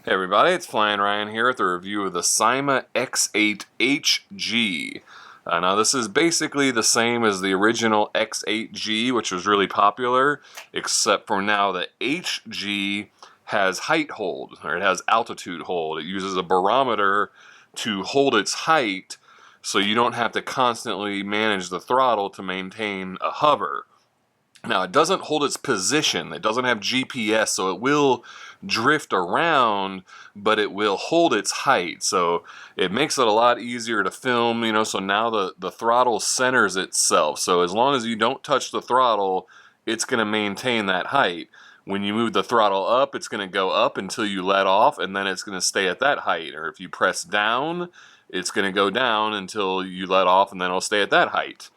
Hey everybody, it's Flyin Ryan here with a review of the Syma X8HG. Now this is basically the same as the original X8G, which was really popular, except for now the HG has height hold, or it has altitude hold. It uses a barometer to hold its height, so you don't have to constantly manage the throttle to maintain a hover. Now, it doesn't hold its position. It doesn't have GPS, so it will drift around, but it will hold its height. So it makes it a lot easier to film, so now the throttle centers itself. So as long as you don't touch the throttle, it's going to maintain that height. When you move the throttle up, it's going to go up until you let off, and then it's going to stay at that height. Or if you press down, it's going to go down until you let off, and then it'll stay at that height.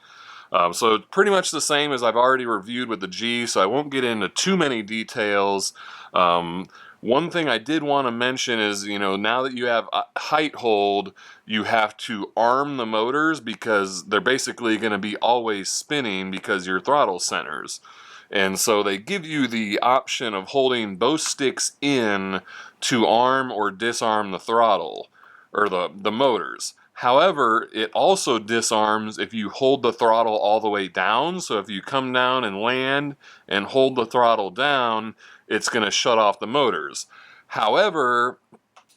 So it's pretty much the same as I've already reviewed with the G, so I won't get into too many details. One thing I did want to mention is, now that you have height hold, you have to arm the motors because they're basically going to be always spinning because your throttle centers. And so they give you the option of holding both sticks in to arm or disarm the throttle, or the motors. However, it also disarms if you hold the throttle all the way down. So if you come down and land and hold the throttle down, it's going to shut off the motors. However,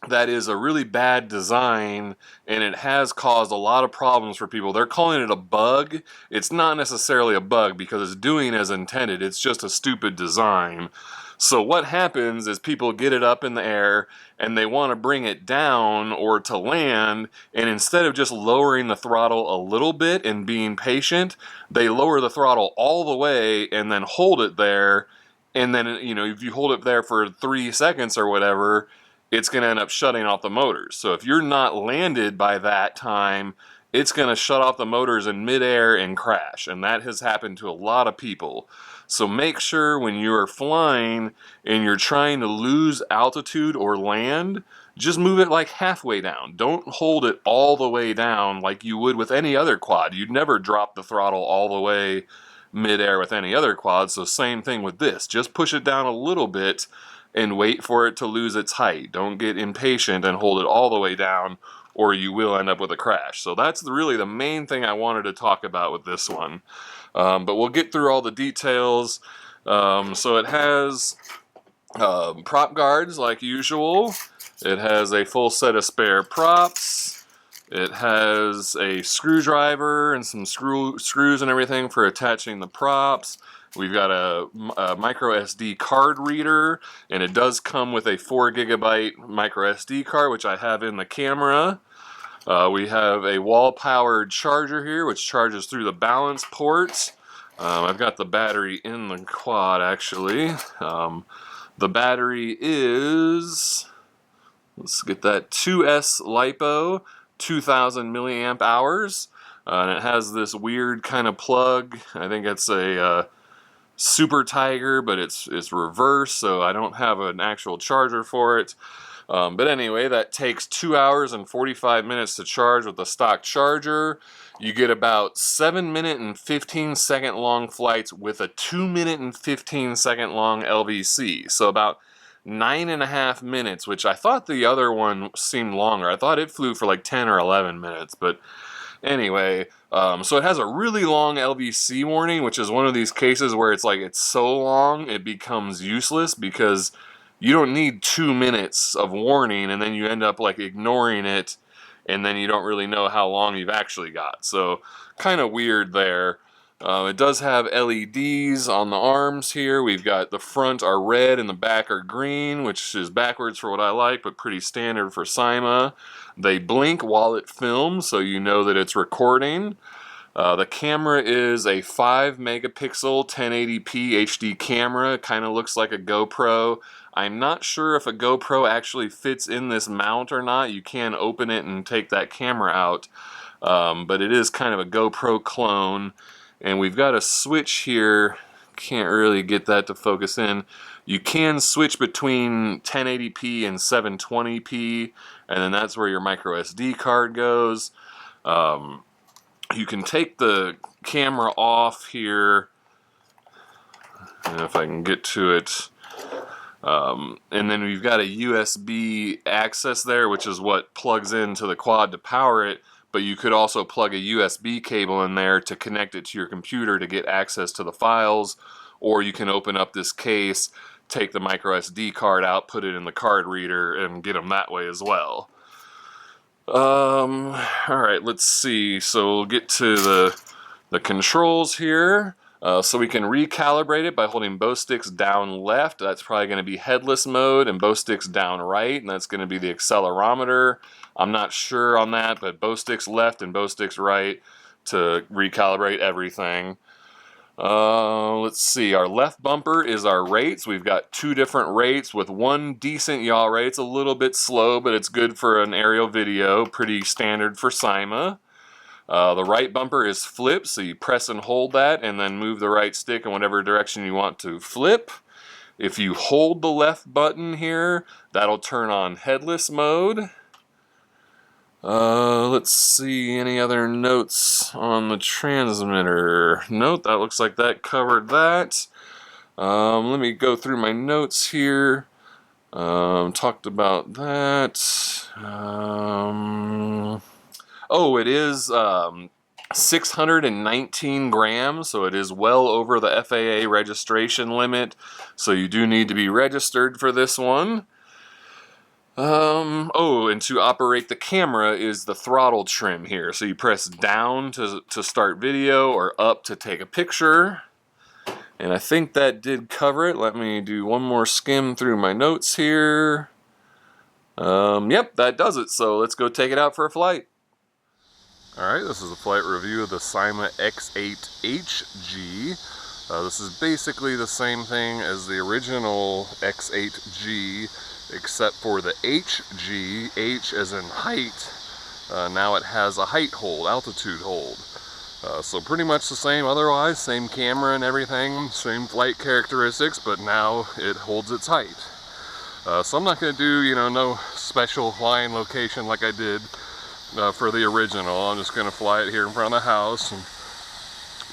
that is a really bad design, and it has caused a lot of problems for people. They're calling it a bug. It's not necessarily a bug because it's doing as intended. It's just a stupid design. So what happens is people get it up in the air and they want to bring it down or to land, and instead of just lowering the throttle a little bit and being patient, they lower the throttle all the way and then hold it there. And then, if you hold it there for 3 seconds or whatever, it's going to end up shutting off the motors. So if you're not landed by that time, it's going to shut off the motors in midair and crash. And that has happened to a lot of people. So make sure when you're flying and you're trying to lose altitude or land, just move it like halfway down. Don't hold it all the way down like you would with any other quad. You'd never drop the throttle all the way midair with any other quad. So same thing with this. Just push it down a little bit and wait for it to lose its height. Don't get impatient and hold it all the way down, or you will end up with a crash. So that's really the main thing I wanted to talk about with this one. But we'll get through all the details. So it has prop guards like usual. It has a full set of spare props. It has a screwdriver and some screws and everything for attaching the props. We've got a micro SD card reader, and it does come with a 4 GB micro SD card, which I have in the camera. We have a wall-powered charger here, which charges through the balance ports. I've got the battery in the quad, actually. The battery is, let's get that, 2S LiPo, 2000 milliamp hours. And it has this weird kind of plug. I think it's a Super Tiger, but it's reverse, so I don't have an actual charger for it. But anyway, that takes 2 hours and 45 minutes to charge with the stock charger. You get about 7-minute and 15-second long flights with a 2-minute and 15-second long LVC. So about 9.5 minutes, which I thought the other one seemed longer. I thought it flew for like 10 or 11 minutes, but anyway, so it has a really long LVC warning, which is one of these cases where it's so long it becomes useless because you don't need 2 minutes of warning and then you end up ignoring it and then you don't really know how long you've actually got. So kind of weird there. It does have LEDs on the arms here. We've got the front are red and the back are green, which is backwards for what I like, but pretty standard for Syma. They blink while it films, so you know that it's recording. The camera is a 5 megapixel 1080p HD camera. Kind of looks like a GoPro. I'm not sure if a GoPro actually fits in this mount or not. You can open it and take that camera out, but it is kind of a GoPro clone. And we've got a switch here. Can't really get that to focus in. You can switch between 1080p and 720p, and then that's where your micro SD card goes. You can take the camera off here, and if I can get to it, And then we've got a USB access there, which is what plugs into the quad to power it, but you could also plug a USB cable in there to connect it to your computer to get access to the files, or you can open up this case, take the micro SD card out, put it in the card reader, and get them that way as well. Alright, let's see. So we'll get to the controls here. So we can recalibrate it by holding both sticks down left. That's probably going to be headless mode, and both sticks down right, and that's going to be the accelerometer. I'm not sure on that, but both sticks left and both sticks right to recalibrate everything. Let's see, our left bumper is our rates. We've got 2 different rates with one decent yaw rate. It's a little bit slow, but it's good for an aerial video, pretty standard for Syma. The right bumper is flip, so you press and hold that and then move the right stick in whatever direction you want to flip. If you hold the left button here, that'll turn on headless mode. Let's see, any other notes on the transmitter? Nope, that looks like that covered that. Let me go through my notes here. Talked about that. Oh, it is 619 grams, so it is well over the FAA registration limit, so you do need to be registered for this one. Oh, and to operate the camera is the throttle trim here. So you press down to start video or up to take a picture. And I think that did cover it. Let me do one more skim through my notes here. Yep, that does it. So let's go take it out for a flight. Alright, this is a flight review of the Syma X8HG. This is basically the same thing as the original X8G, except for the HG, H as in height, now it has a height hold, altitude hold. So pretty much the same otherwise, same camera and everything, same flight characteristics, but now it holds its height. So I'm not going to do, no special flying location like I did for the original. I'm just going to fly it here in front of the house. And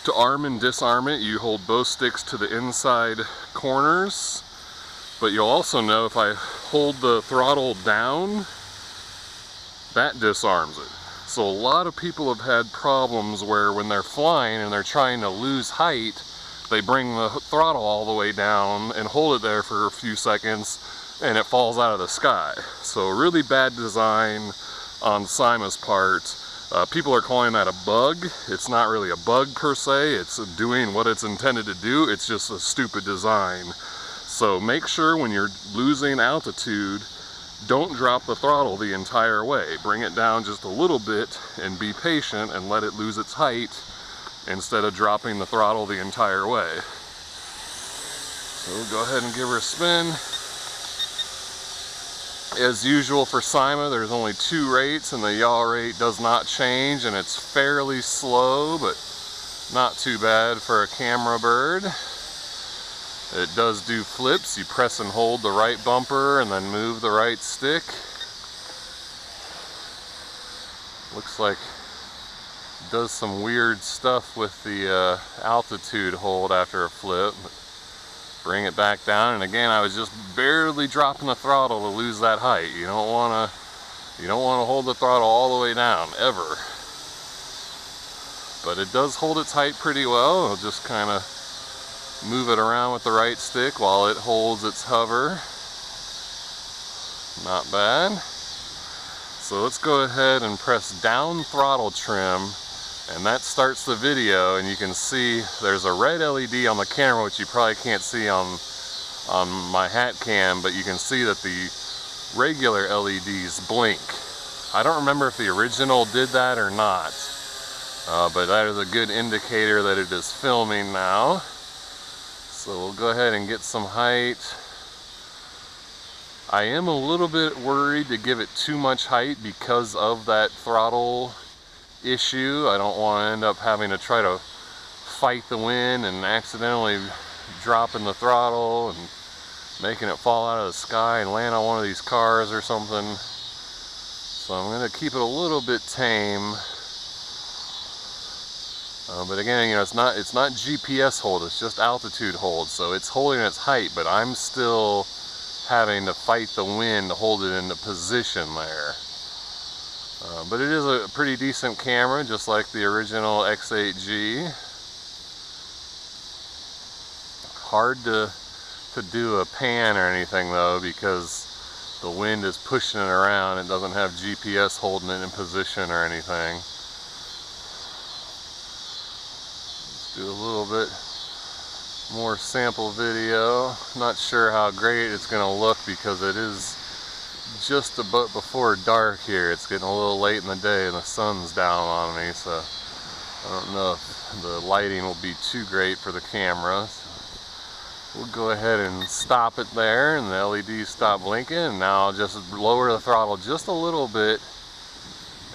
to arm and disarm it, you hold both sticks to the inside corners. But you'll also know if I hold the throttle down, that disarms it. So a lot of people have had problems where when they're flying and they're trying to lose height, they bring the throttle all the way down and hold it there for a few seconds and it falls out of the sky. So really bad design on Syma's part. People are calling that a bug. It's not really a bug per se, it's doing what it's intended to do, it's just a stupid design. So make sure when you're losing altitude, don't drop the throttle the entire way. Bring it down just a little bit and be patient and let it lose its height instead of dropping the throttle the entire way. So we'll go ahead and give her a spin. As usual for Syma, there's only 2 rates and the yaw rate does not change, and it's fairly slow, but not too bad for a camera bird. It does do flips. You press and hold the right bumper and then move the right stick. Looks like it does some weird stuff with the altitude hold after a flip. Bring it back down, and again, I was just barely dropping the throttle to lose that height. You don't want to hold the throttle all the way down ever. But it does hold its height pretty well. It'll just kind of move it around with the right stick while it holds its hover. Not bad. So let's go ahead and press down throttle trim, and that starts the video, and you can see there's a red LED on the camera, which you probably can't see on my hat cam, but you can see that the regular LEDs blink. I don't remember if the original did that or not, but that is a good indicator that it is filming now. So we'll go ahead and get some height. I am a little bit worried to give it too much height because of that throttle issue. I don't want to end up having to try to fight the wind and accidentally dropping the throttle and making it fall out of the sky and land on one of these cars or something. So I'm going to keep it a little bit tame. But again, it's not GPS hold, it's just altitude hold, so it's holding its height, but I'm still having to fight the wind to hold it into position there. But it is a pretty decent camera, just like the original X8G. Hard to do a pan or anything though, because the wind is pushing it around. It doesn't have GPS holding it in position or anything. Let's do a little bit more sample video. Not sure how great it's going to look because it is just a bit before dark here. It's getting a little late in the day and the sun's down on me, so I don't know if the lighting will be too great for the camera. We'll go ahead and stop it there, and the LEDs stop blinking, and now I'll just lower the throttle just a little bit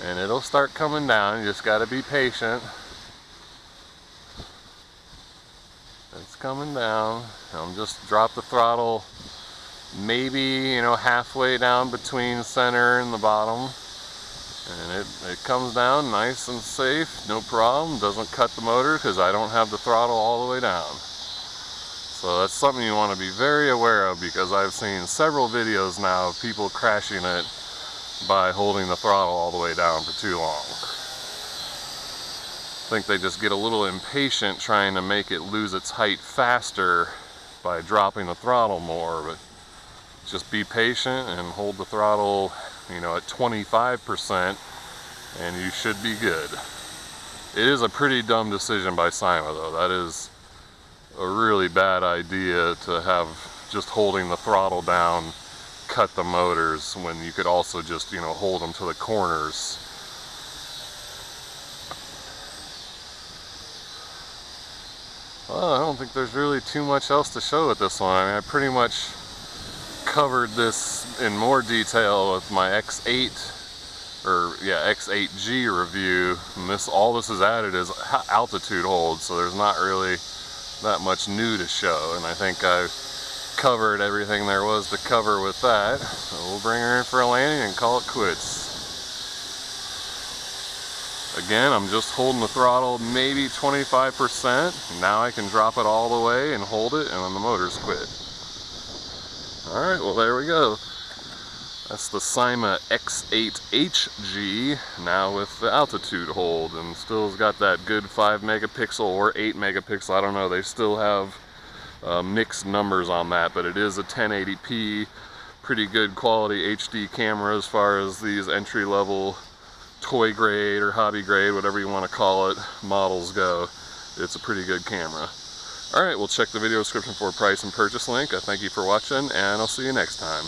and it'll start coming down. You just got to be patient. It's coming down. I'll just drop the throttle maybe, you know, halfway down between center and the bottom, and it comes down nice and safe, no problem. Doesn't cut the motor because I don't have the throttle all the way down. So that's something you want to be very aware of, because I've seen several videos now of people crashing it by holding the throttle all the way down for too long. I think they just get a little impatient trying to make it lose its height faster by dropping the throttle more, but just be patient and hold the throttle, you know, at 25% and you should be good. It is a pretty dumb decision by Syma though. That is a really bad idea to have just holding the throttle down cut the motors when you could also just, you know, hold them to the corners. Well, I don't think there's really too much else to show with this one. I mean, I pretty much covered this in more detail with my X8G review, and all this is added is altitude hold, so there's not really that much new to show, and I think I've covered everything there was to cover with that. So we'll bring her in for a landing and call it quits. Again, I'm just holding the throttle maybe 25%. Now I can drop it all the way and hold it, and then the motor's quit. Alright, well there we go. That's the Syma X8HG, now with the altitude hold, and still's got that good 5 megapixel or 8 megapixel, I don't know, they still have mixed numbers on that, but it is a 1080p, pretty good quality HD camera as far as these entry-level toy grade or hobby grade, whatever you want to call it, models go. It's a pretty good camera. Alright, we'll check the video description for a price and purchase link. I thank you for watching, and I'll see you next time.